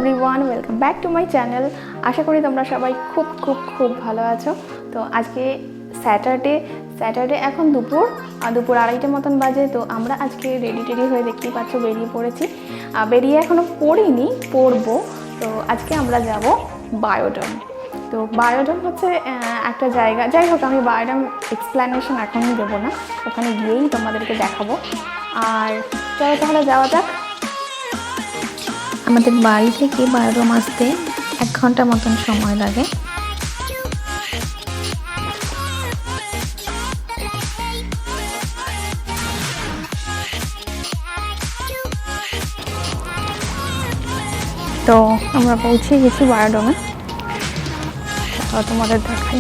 Everyone, welcome back to my channel. আশা করি তোমরা সবাই খুব খুব খুব ভালো আছো। তো আজকে স্যাটারডে এখন দুপুর 2:30 মতন বাজে। তো আমরা আজকে রেডি হয়ে দেখতেই পাচ্ছ বেরিয়ে পড়েছি। বেরিয়ে এখনও পড়বো। তো আজকে আমরা যাব বায়োডোম। তো বায়োডোম হচ্ছে একটা জায়গা, যাই হোক আমি বায়োডোম এক্সপ্লেনেশন এখনই দেবো না, ওখানে গিয়েই তোমাদেরকে দেখাবো। আর চলো তাহলে যাওয়া যাক। আমাদের বাড়ি থেকে বায়োডোম আসতে 1 ঘন্টা মতন সময় লাগে। তো আমরা পৌঁছে গেছি বায়োডোমে, তোমাদের দেখাই।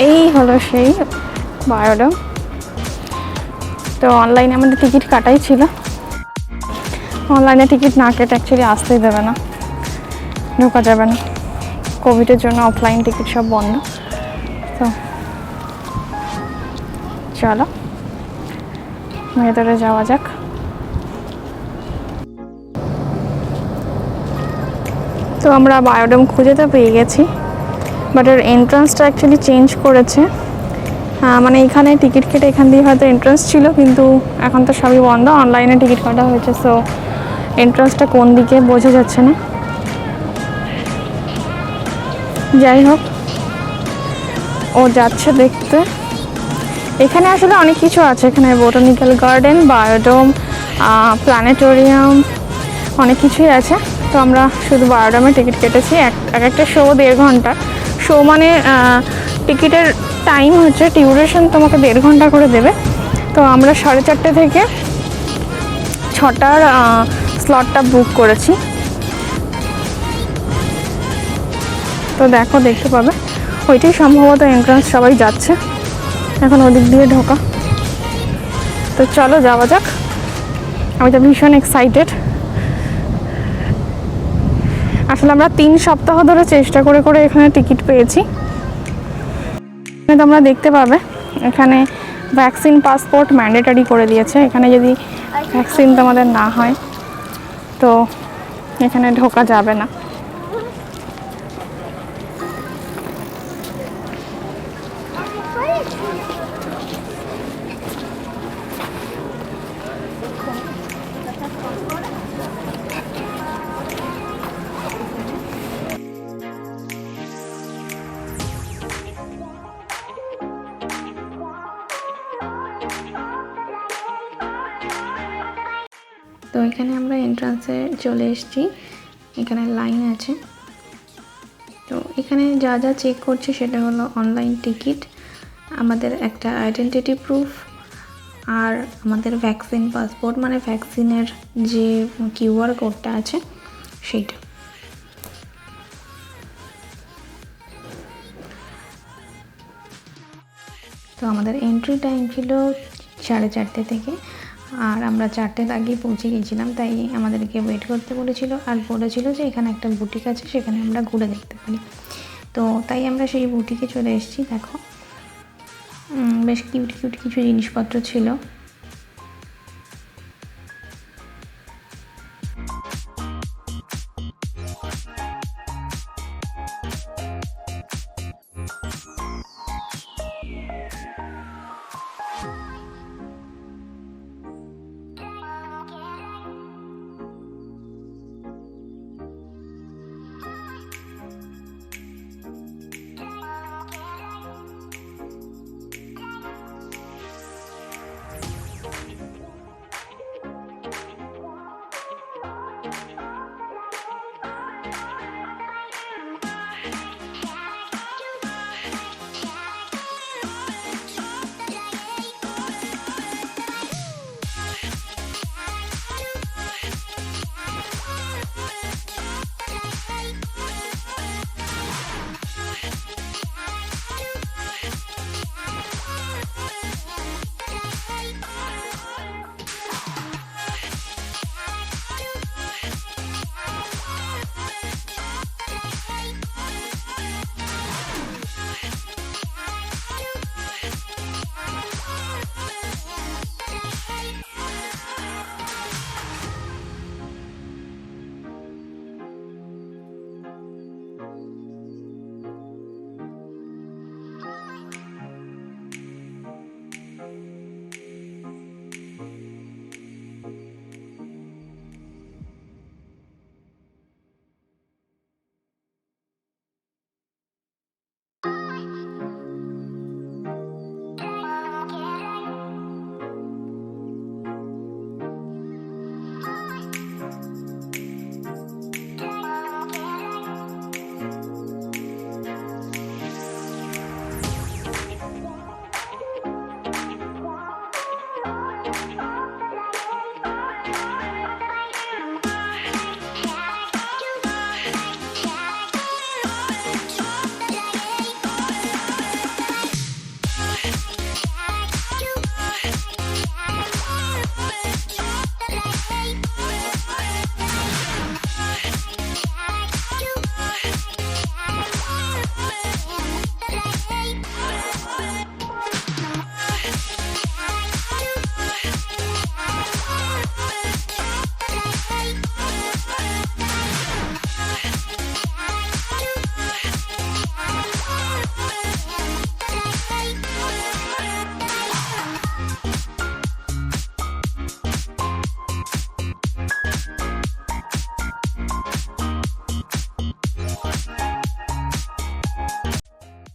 এই হলো সেই বায়োডোম। তো অনলাইনে আমাদের টিকিট কাটাই ছিল। অনলাইনে টিকিট না কেটে অ্যাকচুয়ালি আসতেই দেবে না, ঢোকা যাবে না। কোভিডের জন্য অফলাইন টিকিট সব বন্ধ। তো চলো ভেতরে যাওয়া যাক। তো আমরা বায়োডোম খুঁজে তো পেয়ে গেছি, বাট এর এন্ট্রান্সটা অ্যাকচুয়ালি চেঞ্জ করেছে। মানে এখানে টিকিট কেটে এখান দিয়ে হয়তো এন্ট্রান্স ছিল, কিন্তু এখন তো সবই বন্ধ, অনলাইনে টিকিট কাটা হয়েছে। সো এন্ট্রান্সটা কোন দিকে বোঝা যাচ্ছে না। যাই হোক, ও যাচ্ছে দেখতে। এখানে আসলে অনেক কিছু আছে, এখানে বোটানিক্যাল গার্ডেন, বায়োডোম, প্ল্যানেটোরিয়াম, অনেক কিছুই আছে। তো আমরা শুধু বায়োডোমে টিকিট কেটেছি। একটা শো 1.5 ঘন্টা শো, মানে টিকিটের টাইম হচ্ছে ডিউরেশন তোমাকে 1.5 ঘন্টা করে দেবে। তো আমরা 4:30 থেকে 6টার স্লটটা বুক করেছি। তো দেখতে পাবে ওইটাই সম্ভবত এন্ট্রান্স, সবাই যাচ্ছে এখন ওদিক দিয়ে ঢোকা। তো চলো যাওয়া যাক। আমি তো ভীষণ এক্সাইটেড। আসলে আমরা 3 সপ্তাহ ধরে চেষ্টা করে এখানে টিকিট পেয়েছি। তোমরা দেখতে পাবে এখানে ভ্যাকসিন পাসপোর্ট ম্যান্ডেটরি করে দিয়েছে। এখানে যদি ভ্যাকসিন তোমাদের না হয় তো এখানে ঢোকা যাবে না। তো এখানে আমরা এন্ট্রান্সে চলে এসেছি, এখানে লাইন আছে। তো এখানে যা যা চেক করছে সেটা হলো অনলাইন টিকিট, আমাদের একটা আইডেন্টিটি প্রুফ, আর আমাদের ভ্যাকসিন পাসপোর্ট, মানে ভ্যাকসিনের যে কিউআর কোডটা আছে সেইটা। তো আমাদের এন্ট্রি টাইম ছিল 4:30 থেকে, আর আমরা 4টের আগেই পৌঁছে গিয়েছিলাম, তাই আমাদেরকে ওয়েট করতে বলেছিল। আর বলেছিল যে এখানে একটা বুটিক আছে, সেখানে আমরা ঘুরে দেখতে পারি। তো তাই আমরা সেই বুটিকে চলে এসেছি। দেখো বেশ কিউট কিছু জিনিসপত্র ছিল।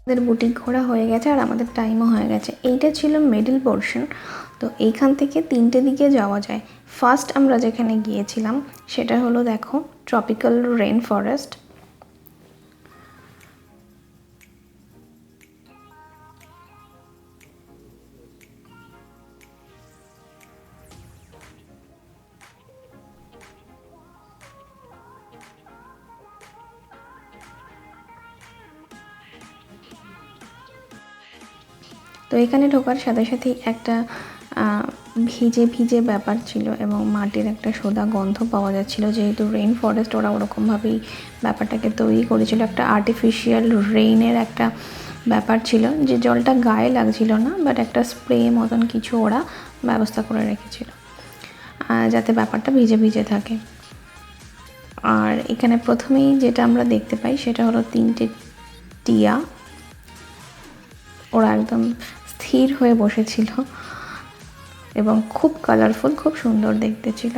আমাদের বুটিক ঘোরা হয়ে গেছে আর আমাদের টাইমও হয়ে গেছে। এইটা ছিল মিডল পোর্শন। তো এইখান থেকে 3টে দিকে যাওয়া যায়। ফার্স্ট আমরা যেখানে গিয়েছিলাম সেটা হলো দেখো ট্রপিক্যাল রেন ফরেস্ট। তো এখানে ঢোকার সাথে সাথেই একটা ভিজে ভিজে ব্যাপার ছিল এবং মাটির একটা সোদা গন্ধ পাওয়া যাচ্ছিল, যেহেতু রেইন ফরেস্ট ওরা ওরকমভাবেই ব্যাপারটাকে তৈরি করেছিল। একটা আর্টিফিশিয়াল রেইনের একটা ব্যাপার ছিল, যে জলটা গায়ে লাগছিল না, বাট একটা স্প্রে মতন কিছু ওরা ব্যবস্থা করে রেখেছিল যাতে ব্যাপারটা ভিজে ভিজে থাকে। আর এখানে প্রথমেই যেটা আমরা দেখতে পাই সেটা হলো 3টে টিয়া। ওরা একদম স্থির হয়ে বসেছিল এবং খুব কালারফুল, খুব সুন্দর দেখতে ছিল।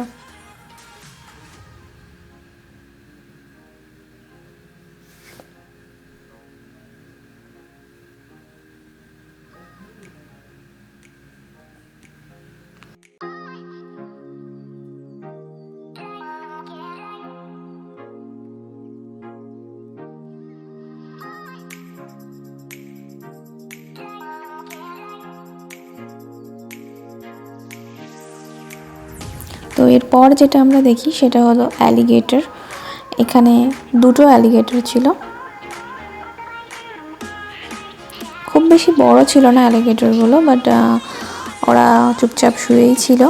তো এরপর যেটা আমরা দেখি সেটা হলো অ্যালিগেটর। এখানে 2টো অ্যালিগেটর ছিল, খুব বেশি বড় ছিল না অ্যালিগেটরগুলো, বাট ওরা চুপচাপ শুয়েই ছিল,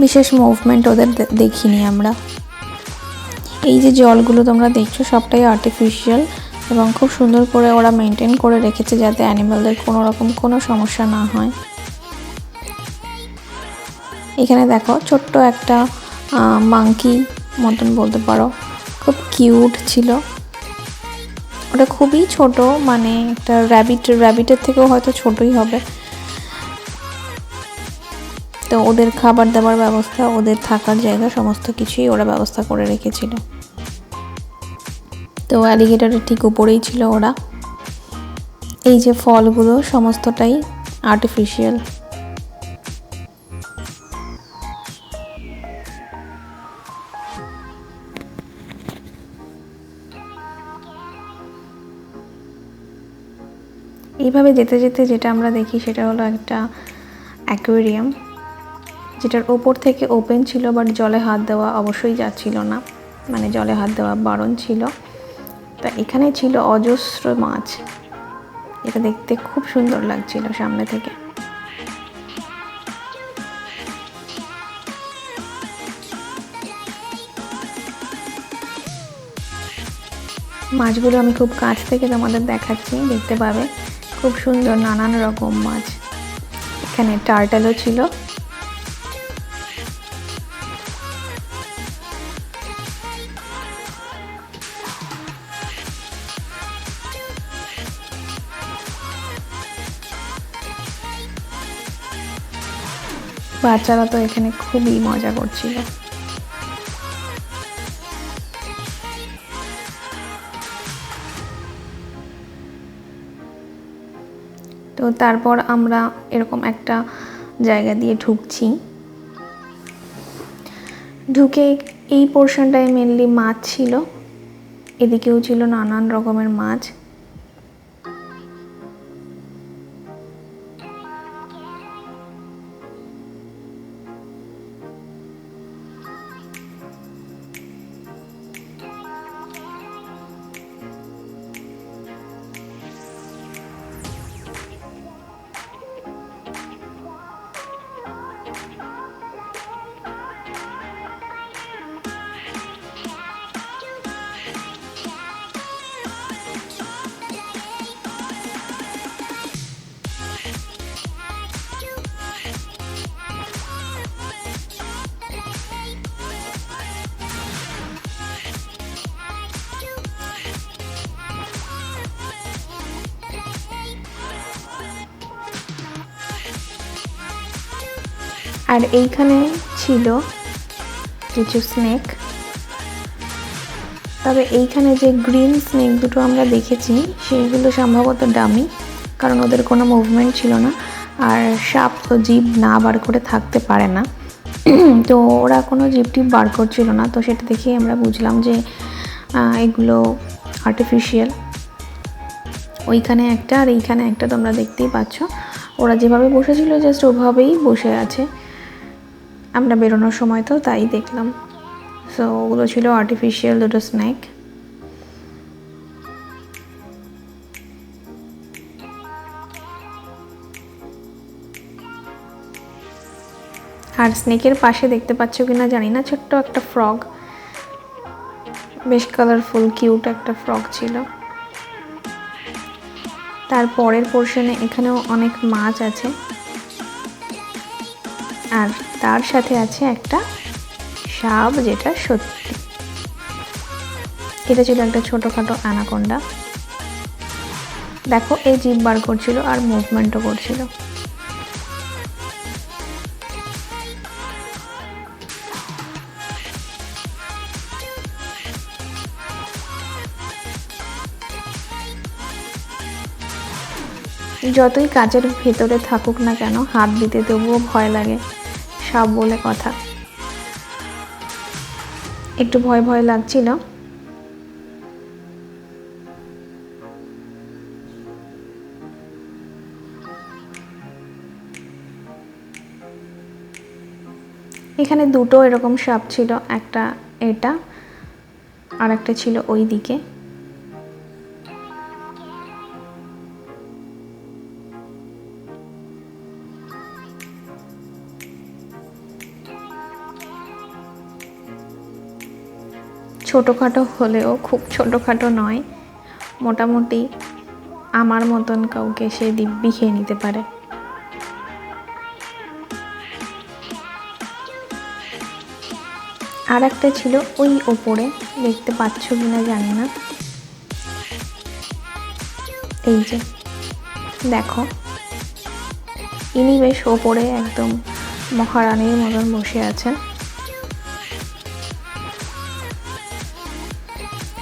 বিশেষ মুভমেন্ট ওদের দেখিনি আমরা। এই যে জলগুলো তোমরা দেখছো সবটাই আর্টিফিশিয়াল এবং খুব সুন্দর করে ওরা মেনটেন করে রেখেছে যাতে অ্যানিমালদের কোনো রকম কোনো সমস্যা না হয়। এখানে দেখো ছোট্ট একটা মাংকি মতন বলতে পারো, খুব কিউট ছিল। ওটা খুবই ছোট, মানে একটা র্যাবিটের থেকেও হয়তো ছোটই হবে। তো ওদের খাবার দাবার ব্যবস্থা, ওদের থাকার জায়গা, সমস্ত কিছুই ওরা ব্যবস্থা করে রেখেছিল। তো অ্যালিগেটরের ঠিক উপরেই ছিল ওরা। এই যে ফলগুলো সমস্তটাই আর্টিফিশিয়াল। এইভাবে যেতে যেতে যেটা আমরা দেখি সেটা হলো একটা অ্যাকোয়ারিয়াম, যেটার ওপর থেকে ওপেন ছিল, বাট জলে হাত দেওয়া অবশ্যই যাচ্ছিল না, মানে জলে হাত দেওয়া বারণ ছিল। তা এখানে ছিল অজস্র মাছ, এটা দেখতে খুব সুন্দর লাগছিল সামনে থেকে। মাছগুলো আমি খুব কাছ থেকে তোমাদের দেখাচ্ছি, দেখতে পাবে খুব সুন্দর নানান রকম মাছ। এখানে টার্টলও ছিল। বাচ্চারা তো এখানে খুবই মজা করছিল। তো তারপর আমরা এরকম একটা জায়গা দিয়ে ঢুকছি, ঢুকে এই পোর্শনটায় মেনলি মাছ ছিল, এদিকেও ছিল নানান রকমের মাছ। আর এইখানে ছিল কিছু স্নেক, তবে এইখানে যে গ্রিন স্নেক দুটো আমরা দেখেছি সেইগুলো সম্ভবত ডামি, কারণ ওদের কোনো মুভমেন্ট ছিল না। আর সাপ তো জিভ না বার করে থাকতে পারে না, তো ওরা কোনো জিভ টিভ বার করছিল না, তো সেটা দেখেই আমরা বুঝলাম যে এগুলো আর্টিফিশিয়াল। ওইখানে একটা আর এইখানে একটা তোমরা দেখতেই পাচ্ছ, ওরা যেভাবে বসেছিল জাস্ট ওভাবেই বসে আছে। আমরা বেরোনোর সময় তো তাই দেখলাম। সো ওগুলো ছিল আর্টিফিশিয়াল দুটো স্নেক। আর স্নেকের পাশে দেখতে পাচ্ছ কিনা জানি না, ছোট্ট একটা ফ্রগ, বেশ কালারফুল কিউট একটা ফ্রগ ছিল। তার পরের পোর্শনে এখানেও অনেক মাছ আছে, আর তার সাথে আছে একটা সাপ, যেটা সত্যি। এটা ছিল একটা ছোটোখাটো অ্যানাকোন্ডা। দেখো এই জিভ বার করছিল আর মুভমেন্টও করছিল। যতই কাচের ভেতরে থাকুক না কেন, হাত দিতে তবুও ভয় লাগে, সাপ বলে কথা। একটু ভয় ভয় লাগছিল। এখানে দুটো এরকম সাপ ছিল, একটা এটা আর একটা ছিল ওই দিকে। ছোটোখাটো হলেও খুব ছোটোখাটো নয়, মোটামুটি আমার মতন কাউকে সে দিব্যি খেয়ে নিতে পারে। আর একটা ছিল ওই ওপরে, দেখতে পাচ্ছ কিনা জানি না, এই যে দেখো, ইনি বেশ ওপরে একদম মহারানীর মতন বসে আছেন।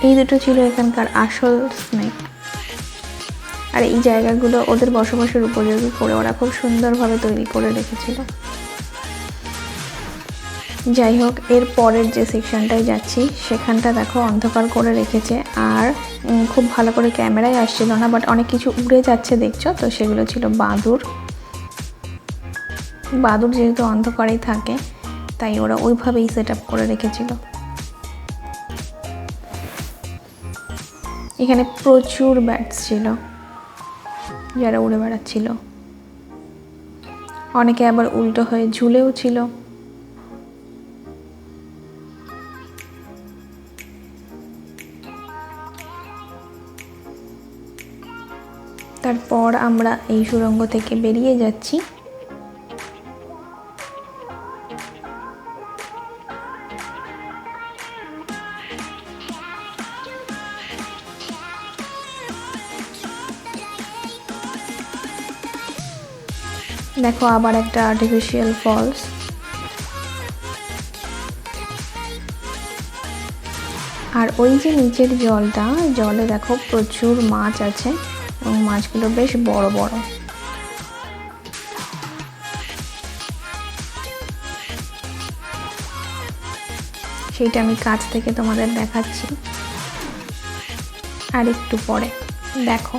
এই দুটো ছিল এখানকার আসল স্নেক। আর এই জায়গাগুলো ওদের বসবাসের উপযোগী করে ওরা খুব সুন্দরভাবে তৈরি করে রেখেছিল। যাই হোক, এর পরের যে সেকশনটায় যাচ্ছি সেখানটা দেখো অন্ধকার করে রেখেছে, আর খুব ভালো করে ক্যামেরায় আসছিল না, বাট অনেক কিছু উড়ে যাচ্ছে দেখছো তো, সেগুলো ছিল বাদুড়। বাদুড় যেহেতু অন্ধকারেই থাকে তাই ওরা ওইভাবেই সেট আপ করে রেখেছিল। এখানে প্রচুর ব্যাটস ছিল যারা উড়ে বেড়াচ্ছিল, অনেকে আবার উল্টো হয়ে ঝুলেও ছিল। তারপর আমরা এই সুড়ঙ্গ থেকে বেরিয়ে যাচ্ছি। দেখো আবার একটা আর্টিফিশিয়াল ফলস। আর ওই যে নিচের জলটা, জলে দেখো প্রচুর মাছ আছে এবং মাছগুলো বেশ বড় বড়। সেইটা আমি কাছ থেকে তোমাদের দেখাচ্ছি আর একটু পরে। দেখো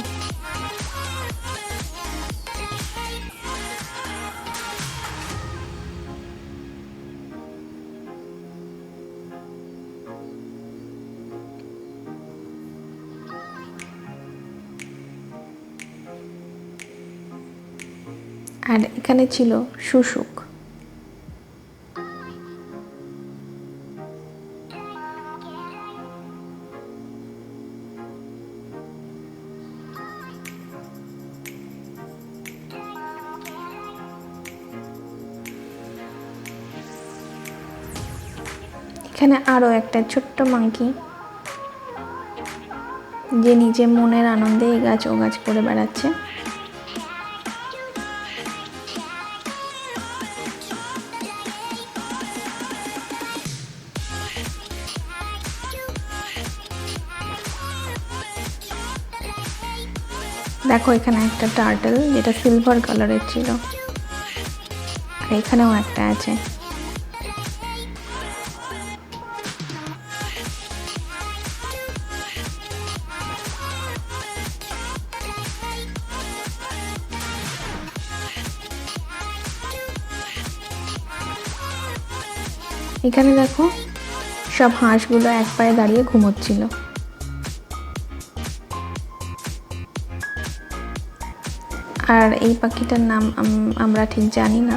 আর এখানে ছিল শুশুক। এখানে আরো একটা ছোট্ট মাংকি, যে নিজে মনের আনন্দে এই গাছ ও গাছ করে বেড়াচ্ছে। দেখো এখানে একটা টার্টল যেটা সিলভার কালারের ছিল, আর এখানেও একটা আছে। এখানে দেখো সব হাঁসগুলো এক পায়ে দাঁড়িয়ে ঘুমোচ্ছিল। আর এই পাখিটার নাম আমরা ঠিক জানি না,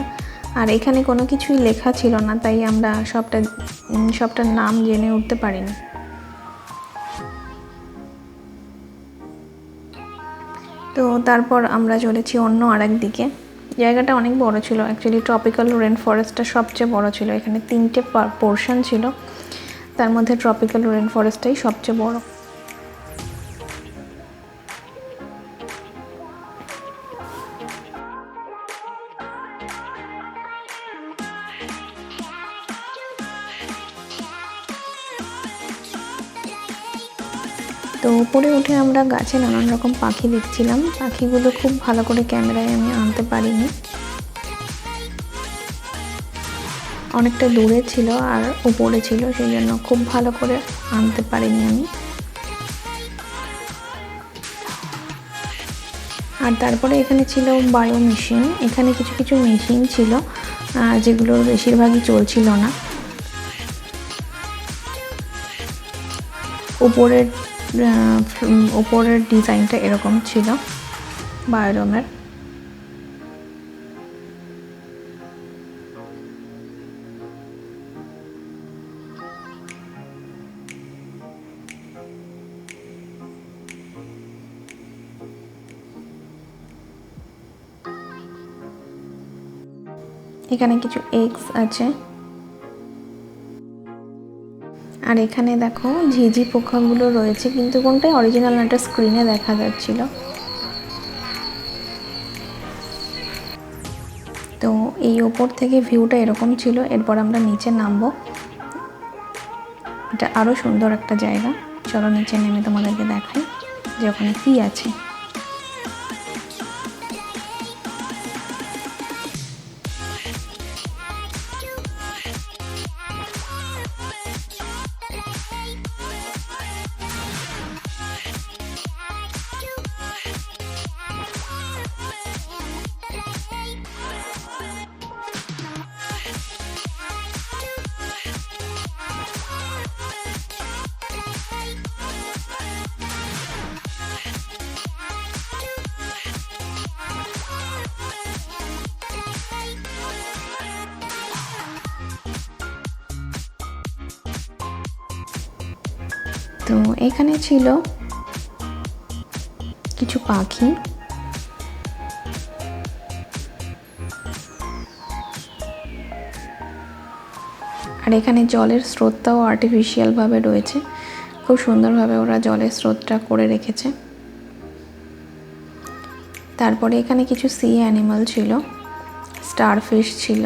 আর এখানে কোনো কিছুই লেখা ছিল না, তাই আমরা সবটার নাম জেনে উঠতে পারিনি। তো তারপর আমরা চলেছি অন্য আরেক দিকে। জায়গাটা অনেক বড় ছিল, অ্যাকচুয়ালি ট্রপিক্যাল রেন ফরেস্টটা সবচেয়ে বড় ছিল। এখানে 3টে পোর্শন ছিল, তার মধ্যে ট্রপিক্যাল রেন ফরেস্টটাই সবচেয়ে বড়। তো উপরে উঠে আমরা গাছে নানান রকম পাখি দেখছিলাম। পাখিগুলো খুব ভালো করে ক্যামেরায় আমি আনতে পারিনি, অনেকটা দূরে ছিল আর উপরে ছিল, সেই জন্য খুব ভালো করে আনতে পারিনি আমি। আর তারপরে এখানে ছিল বায়ো মেশিন। এখানে কিছু কিছু মেশিন ছিল যেগুলোর বেশিরভাগই চলছিল না। উপরের ডিজাইনটা এরকম ছিল বায়োডোমের। এখানে কিছু এগস আছে, আর এখানে দেখো ঝিঝি পোকাগুলো রয়েছে, কিন্তু কোনটাই অরিজিনাল না, এটা স্ক্রিনে দেখা যাচ্ছিল। তো এই ওপর থেকে ভিউটা এরকম ছিল। এরপর আমরা নিচে নামবো, এটা আরো সুন্দর একটা জায়গা। চলো নিচে নেমে তোমাদেরকে দেখাই যে ওখানে কি আছে। তো এখানে ছিল কিছু পাখি, আর এখানে জলের স্রোতটাও আর্টিফিশিয়ালভাবে রয়েছে, খুব সুন্দরভাবে ওরা জলের স্রোতটা করে রেখেছে। তারপরে এখানে কিছু সি অ্যানিমাল ছিল, স্টারফিশ ছিল।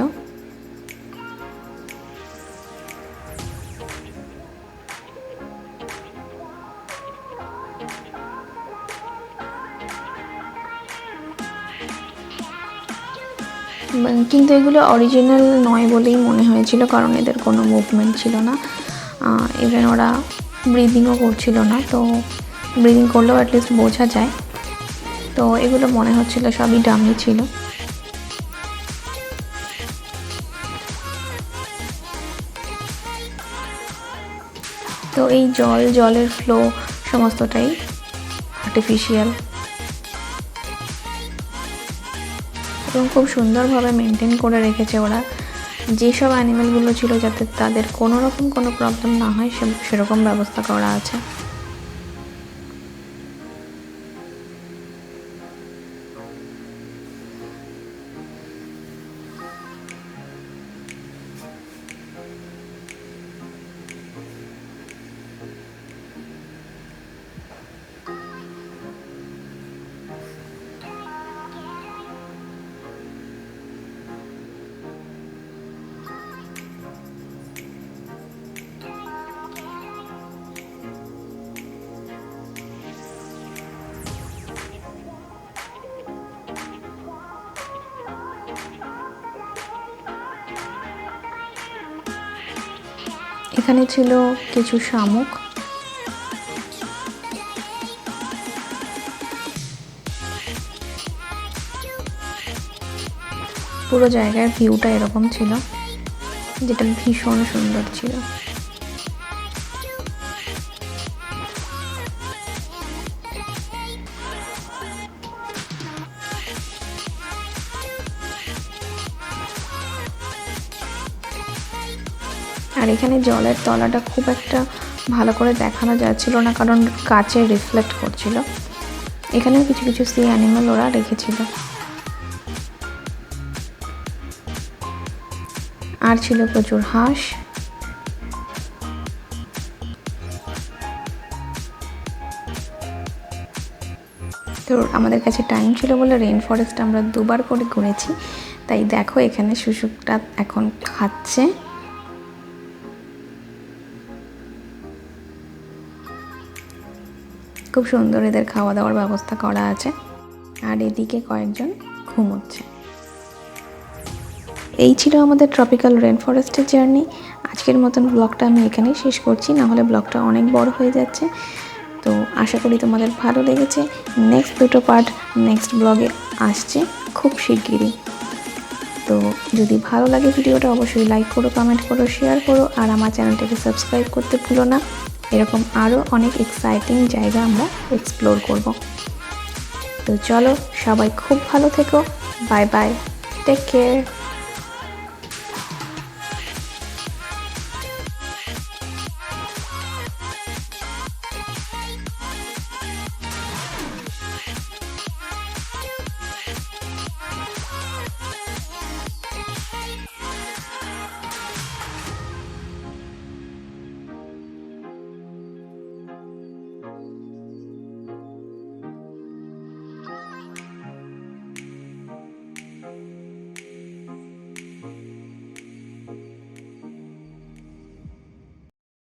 কিন্তু এগুলো অরিজিনাল নয় বলেই মনে হয়েছিল, কারণ এদের কোনো মুভমেন্ট ছিল না, ইভেন ওরা ব্রিদিংও করছিল না। তো ব্রিদিং করলেও অ্যাটলিস্ট বোঝা যায়। তো এগুলো মনে হচ্ছিল সবই ডামি ছিল। তো এই জলের ফ্লো সমস্তটাই আর্টিফিশিয়াল এবং খুব সুন্দরভাবে মেনটেন করে রেখেছে ওরা। যেসব অ্যানিমেলগুলো ছিল যাতে তাদের কোনো রকম কোনো প্রবলেম না হয় সেরকম ব্যবস্থা করা আছে। এখানে ছিল কিছু শামুক। পুরো জায়গার ভিউটা এরকম ছিল, যেটা ভীষণ সুন্দর ছিল। আর এখানে জলের তলাটা খুব একটা ভালো করে দেখানো যাচ্ছিল না, কারণ কাচে রিফ্লেক্ট করছিল। এখানেও কিছু কিছু সি অ্যানিমাল ওরা রেখেছিল। আর ছিল প্রচুর হাঁস। তো আমাদের কাছে টাইম ছিল বলে রেইন ফরেস্ট আমরা 2বার করে ঘুরেছি। তাই দেখো এখানে শুশুকটা এখন খাচ্ছে। খুব সুন্দর এদের খাওয়া দাওয়ার ব্যবস্থা করা আছে। আর এদিকে কয়েকজন ঘুমোচ্ছে। এই ছিল আমাদের ট্রপিক্যাল রেইন ফরেস্টের জার্নি। আজকের মতন ব্লগটা আমি এখানেই শেষ করছি, নাহলে ব্লগটা অনেক বড় হয়ে যাচ্ছে। তো আশা করি তোমাদের ভালো লেগেছে। নেক্সট 2টো পার্ট নেক্সট ব্লগে আসছে খুব শিগগিরই। তো যদি ভালো লাগে ভিডিওটা অবশ্যই লাইক করো, কমেন্ট করো, শেয়ার করো, আর আমার চ্যানেলটাকে সাবস্ক্রাইব করতে ভুলো না। এরকম আরও অনেক এক্সাইটিং জায়গা আমরা এক্সপ্লোর করব। তো চলো, সবাই খুব ভালো থেকো। Bye bye, take care.